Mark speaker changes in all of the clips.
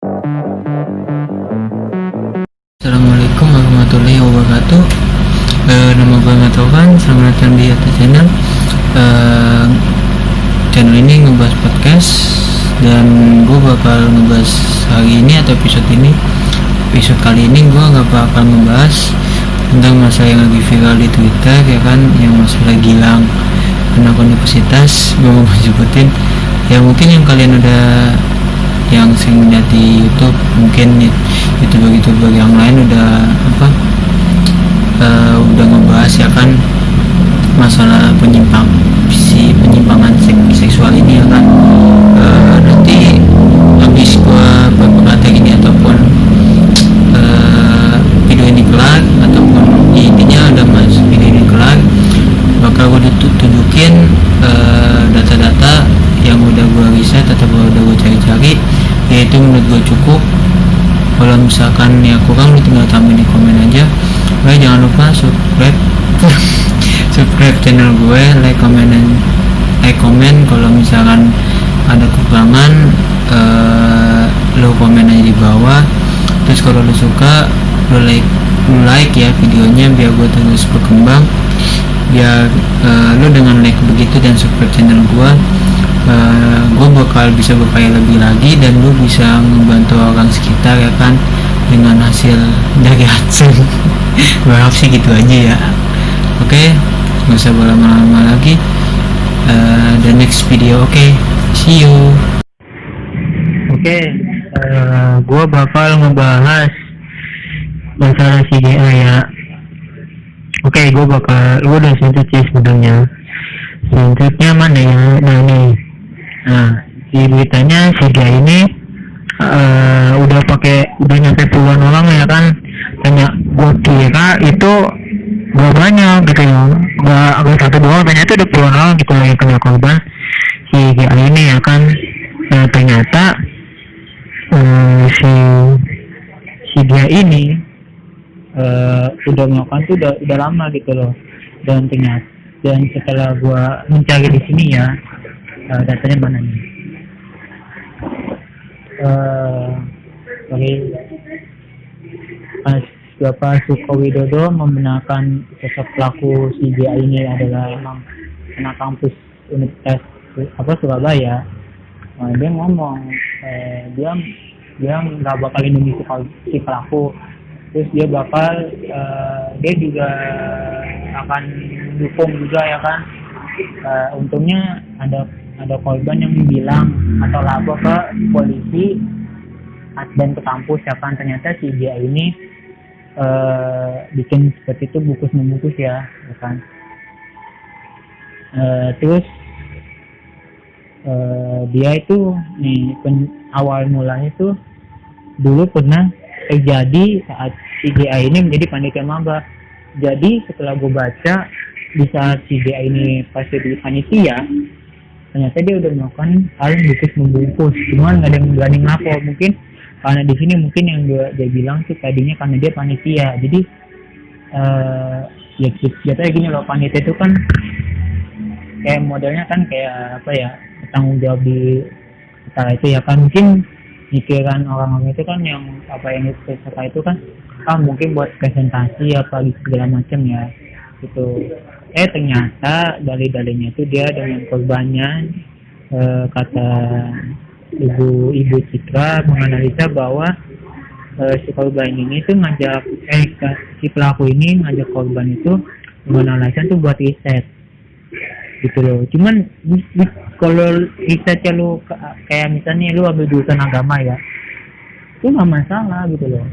Speaker 1: Assalamualaikum warahmatullahi wabarakatuh. Nama gue Matovan. Selamat datang di atas channel. Channel ini ngebahas podcast, dan gue bakal ngebahas hari ini atau episode ini. Episode kali ini gue gak bakal ngebahas tentang masalah yang lagi viral di Twitter, ya kan, yang masalah Gilang anak universitas. Gue mau sebutin ya, mungkin yang kalian udah yang sering lihat di YouTube, mungkin youtuber yang lain udah udah ngebahas, ya kan, masalah penyimpangan seksual ini, ya kan. Nanti habis gua berkata gini ataupun video ini kelar, ataupun intinya udah mas video ini kelar, bakal gua tunjukin data-data yang udah gua riset atau udah gua cari-cari, yaitu menurut gua cukup. Kalau misalkan ya kurang, lu tinggal tambahin di komen aja. Oke, jangan lupa subscribe channel gue, like comment. Kalau misalkan ada kekurangan, lu komen aja di bawah. Terus kalau lu suka, lu like ya videonya, biar gue terus berkembang. Biar lu dengan like begitu dan subscribe channel gue bakal bisa berkarya lebih lagi, dan lu bisa membantu orang sekitar, ya kan, dengan hasil dari AdSense. Berharap sih gitu aja ya. Oke, nggak usah berlama-lama lagi. The next video. See you. Gua bakal ngebahas masalah CGA ya. Gua udah singkat sih sebenarnya. Singkatnya mana ya? Di beritanya CGA ini udah nyampe puluhan orang, ya kan. Tanya, gua kira itu gak banyak gitu ya, gak satu doang, ternyata udah puluhan orang gitu yang kena korban CGA ini, ya kan. Ternyata si dia ini udah melakukan tuh udah lama gitu loh. Dan setelah gua mencari di sini ya, datanya mana nih, Bapak Sukowidodo membenarkan sosok pelaku CGA ini adalah emang anak kampus Universitas Surabaya. Dia ngomong dia nggak bakal lindungi si pelaku. Terus dia juga akan dukung juga, ya kan. Untungnya ada korban yang bilang atau lapor ke polisi dan ke kampus, ya kan. Ternyata si dia ini bikin seperti itu, bungkus membungkus, ya kan. Terus dia itu awal mulanya itu dulu pernah terjadi saat CGA ini menjadi panitia maba. Jadi setelah gue baca, di saat CGA ini pas jadi panitia, ternyata dia udah melakukan hal bungkus membungkus, cuman nggak ada yang berani ngelapor. Mungkin karena di sini mungkin yang dia bilang sih tadinya karena dia panitia, jadi ya biasanya gini loh, panitia itu kan kayak modelnya kan kayak tanggung jawab di acara itu, ya kan. Mungkin pikiran orang-orang itu kan yang disertai itu kan mungkin buat presentasi segala macam ya gitu. Ternyata dalih-dalihnya itu dia dengan korbannya, kata Ibu Citra menganalisa bahwa si korban ini tuh si pelaku ini ngajak korban itu dengan alasan tuh buat riset gitu loh. Cuman kalau risetnya lu kayak misalnya lu ambil jurusan agama ya, itu nggak masalah gitu loh.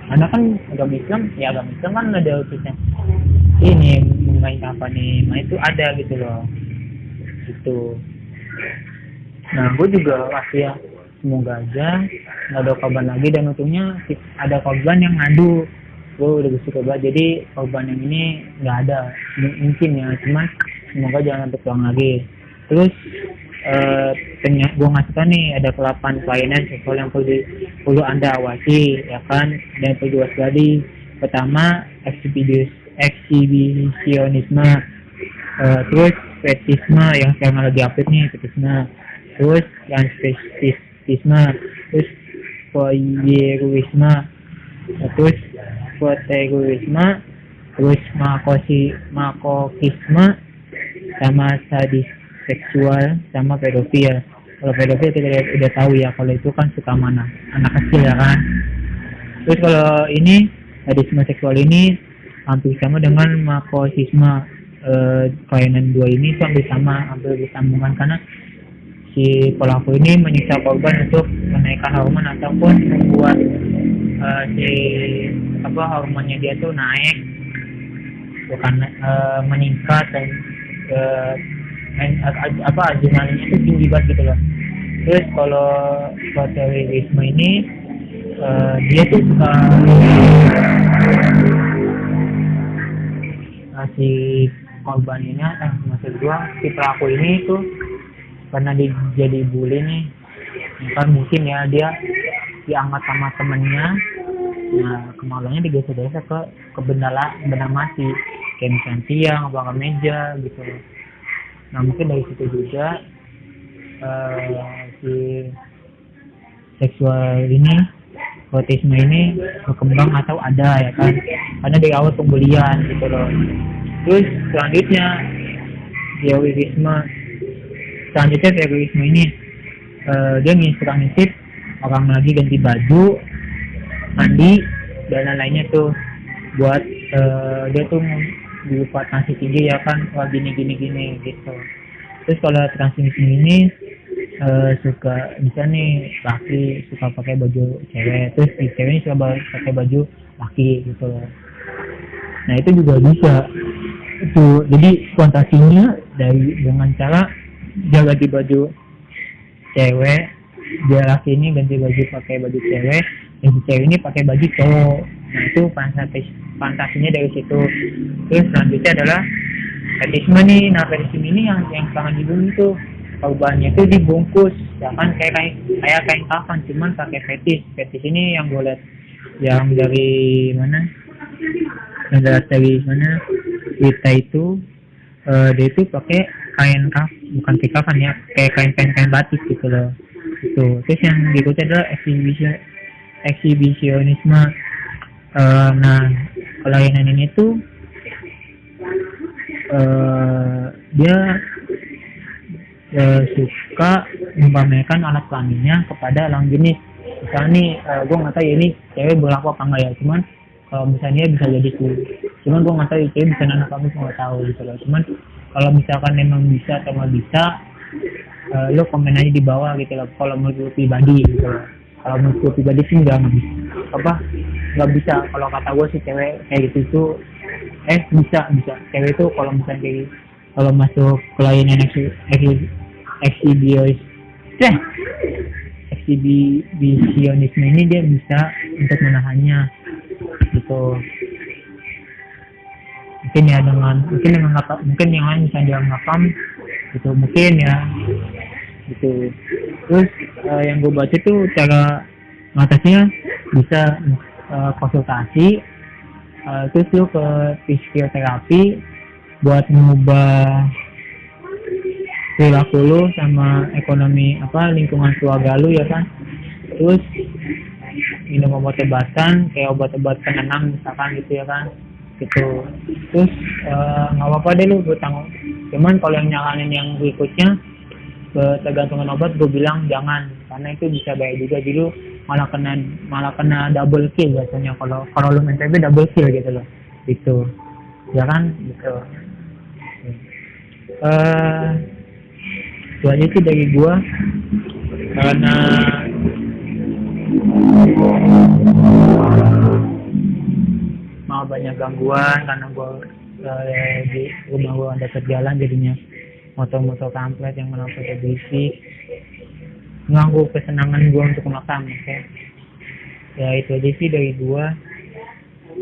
Speaker 1: Karena kan agama Islam kan ada utusnya ini main itu ada gitu loh gitu. Nah, gue juga ya, semoga aja nggak ada korban lagi, dan untungnya ada korban yang ngadu. Gue udah bersyukur banget, jadi korban yang ini nggak ada mungkin ya, cuman semoga jangan sampai pulang lagi. Terus gue ngasih tau nih, ada 8 pelayanan seksual yang perlu anda awasi, ya kan, dan perlu waspadai. Pertama, eksibisionisme, terus fetisme yang sekarang lagi update nih, fetisme, terus yang spesifisme, terus voyeurisme, terus voyeurisme, terus makokisme, sama sadis seksual, sama pedofil. Kalau pedofil kita udah tahu ya, kalau itu kan suka mana anak kecil ya kan. Terus kalau ini sadisme seksual ini hampir sama dengan makosisme. Kelainan dua ini tuh hampir disambungkan karena si pelaku ini menyiksa korban untuk menaikkan hormon ataupun membuat hormonnya dia tuh naik, bukan meningkat, dan adrenalinnya itu tinggi banget gitu loh. Terus kalau voyeurisme ini dia tuh suka si korban ini, maksud gua si pelaku ini tuh karena jadi bully nih, kan mungkin ya dia diangkat sama temennya, nah kemaluannya digeser-geser ke benda mati, kayak misalnya tiang, belakang meja gitu. Nah mungkin dari situ juga si seksual ini, autisme ini berkembang atau ada ya kan, karena dari awal pembulian gitu loh. Terus selanjutnya voyeurisme ini dia suka ngintip orang lagi ganti baju, mandi dan lain-lainnya tuh buat dia tuh buat nasi tinggi ya kan, wah gini gitu. Terus kalau transmisi ini suka bisa nih laki suka pakai baju cewek, terus si cewek ini suka pakai baju laki gitu loh. Nah itu juga bisa itu, jadi fantasinya dengan cara dia ganti baju cewek, dia laki ini ganti baju pakai baju cewek, dan si cewek ini pakai baju cowok. Nah itu fantasinya dari situ. Terus selanjutnya adalah fetisme nih. Nah fetisme ini yang sangat dibumi tuh, korbannya itu dibungkus ya kan, kayak kain kafan, cuman pakai fetis ini yang gue lihat yang dari mana, dari mana Wita itu dia itu pakai bukan kain kafan ya, kayak kain batik gitu loh itu. Terus yang berikutnya adalah eksibisionisme. Nah kelainan ini tuh dia suka memamerkan alat kelaminnya kepada lawan jenis. Misalnya nih gue nggak tahu ya ini cewek berlaku apa enggak ya, cuman kalau misalnya bisa jadi tuh, cuman gue nggak tahu cewek bisa anak kamu, nggak tahu gitu loh. Cuman kalau misalkan memang bisa atau nggak bisa, lo komen aja di bawah gitu loh. Kalau menurut pribadi gitu loh, kalau menurut pribadi sih nggak bisa. Kalau kata gue sih cewek kayak gitu tuh bisa cewek itu kalau misalnya kayak kalau masuk kelainan eksibisionisme ini dia bisa untuk menahannya gitu. Mungkin yang lain bisa dia ngapam gitu, mungkin ya gitu. Terus yang gue baca tuh cara mengatasinya bisa konsultasi, terus lu ke fisioterapi buat mengubah perilaku lu sama ekonomi lingkungan keluarga lu ya kan. Terus minum obat-obatan kayak obat-obat penenang misalkan gitu ya kan gitu. Terus nggak apa-apa deh lu bertanggung, cuman kalau yang nyalanin yang berikutnya ketergantungan obat gue bilang jangan, karena itu bisa bahaya juga, jadi lu malah kena double kill biasanya kalau lu main PB double kill gitu loh gitu ya kan gitu. Itu aja sih dari gua, karena mau banyak gangguan karena gua di rumah gua ada jalan, jadinya motor kampret yang menampilkan berisik mengganggu kesenangan gua untuk makan. Oke. Ya itu aja sih dari gua,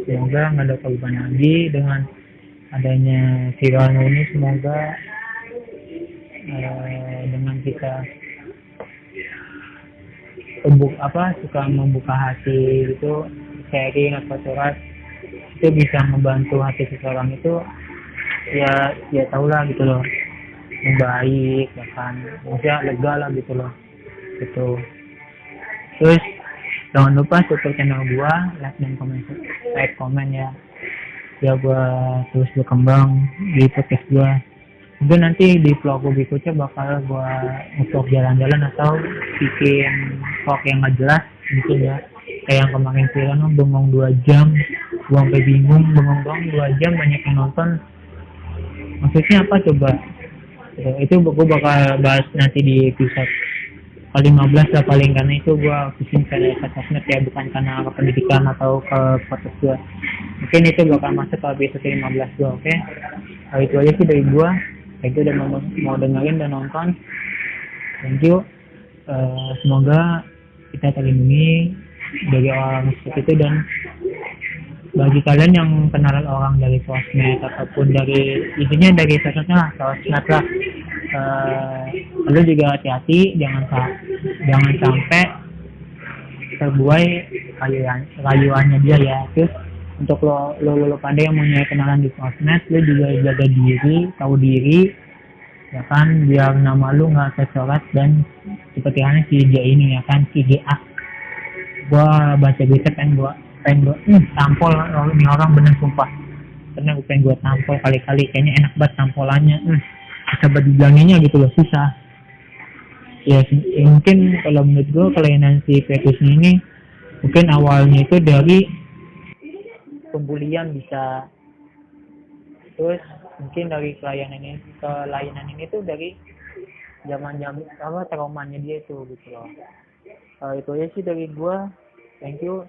Speaker 1: semoga nggak ada korban lagi dengan adanya viral ini. Semoga dengan kita suka membuka hati gitu, sharing atau surat, itu bisa membantu hati seseorang itu ya tahulah gitu loh, membaik ya kan, maksudnya lega lah gitu loh gitu. Terus Jangan lupa support channel gua, like komen ya, biar gua terus berkembang di podcast gua. Mungkin nanti di vlog gue berikutnya bakal gua untuk jalan-jalan atau bikin vlog yang nggak jelas mungkin ya, kayak yang kemarin viral bengong 2 jam, gua sampai bingung, bengong doang 2 jam banyak yang nonton, maksudnya apa coba. Itu gue bakal bahas nanti di episode ke-15 lah paling, karena itu gue pusing ke sosmed ya, bukan karena ke pendidikan atau ke podcast gue. Mungkin itu bakal masuk ke episode 15 gue. Oke, itu aja sih dari gue. Thank you udah mau dengerin dan nonton. Thank you. Semoga kita terlindungi dari orang seperti itu, dan bagi kalian yang kenalan orang dari sosmed ataupun dari intinya dari sosmed lah, lu juga hati-hati, jangan sampai terbuai rayuannya dia ya. Terus untuk lo pada yang punya kenalan di sosmed, lu juga jaga diri, tahu diri ya kan, biar nama lu nggak tercoret. Dan seperti halnya si dia ini ya kan, si GA, gua baca berita pengen gua tampol ini orang, bener sumpah, karena gue pengen gua tampol kali-kali, kayaknya enak banget tampolannya, coba dibilanginnya gitu loh, susah ya. Mungkin kalau menurut gue kelainan si fetusnya ini mungkin awalnya itu dari pembulian bisa, terus mungkin dari kelainan ini tuh dari zaman apa traumanya dia itu gitu loh. Itu aja sih dari gue. Thank you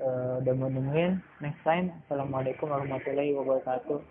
Speaker 1: udah mau dengerin. Next time. Assalamualaikum warahmatullahi wabarakatuh.